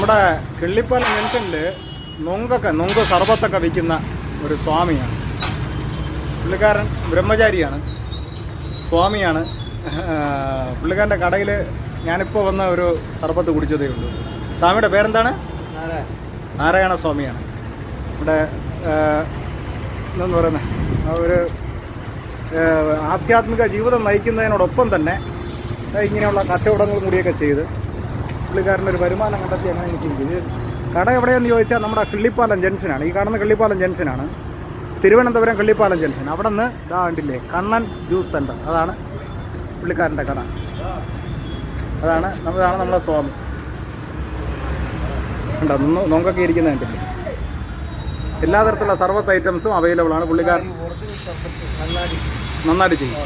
നമ്മുടെ കിള്ളിപ്പാലം ജംഗ്ഷനിൽ നൊങ്ക് സർബത്തൊക്കെ വിൽക്കുന്ന ഒരു സ്വാമിയാണ്. പുള്ളിക്കാരൻ ബ്രഹ്മചാരിയാണ്, സ്വാമിയാണ്. പുള്ളിക്കാരൻ്റെ കടയിൽ ഞാനിപ്പോൾ വന്ന ഒരു സർബത്ത് കുടിച്ചതേ ഉള്ളൂ. സ്വാമിയുടെ പേരെന്താണ്? നാരായണ സ്വാമിയാണ്. ഇവിടെ എന്താന്ന് പറയുന്നത് ഒരു ആധ്യാത്മിക ജീവിതം നയിക്കുന്നതിനോടൊപ്പം തന്നെ ഇങ്ങനെയുള്ള കച്ചവടങ്ങൾ കൂടിയൊക്കെ ചെയ്ത് പുള്ളിക്കാരൻ്റെ ഒരു വരുമാനം കണ്ടെത്തി അങ്ങനെ എനിക്ക് കട എവിടെയെന്ന് ചോദിച്ചാൽ നമ്മുടെ കിള്ളിപ്പാലം ജംഗ്ഷനാണ്. ഈ കാണുന്ന കിള്ളിപ്പാലം ജംഗ്ഷനാണ്, തിരുവനന്തപുരം കിള്ളിപ്പാലം ജംഗ്ഷൻ. അവിടെ നിന്ന് ഇതാ കണ്ടില്ലേ കണ്ണൻ ജ്യൂസ് സെൻ്റർ, അതാണ് പുള്ളിക്കാരൻ്റെ കട. അതാണ് നമ്മളെ സ്വാമി. ഉണ്ടോ നോക്കൊക്കെ ഇരിക്കുന്നത് കണ്ടില്ലേ? എല്ലാ തരത്തിലുള്ള സർബത്ത് ഐറ്റംസും അവൈലബിൾ ആണ്. പുള്ളിക്കാരൻ നന്നായിട്ട് ചെയ്യും.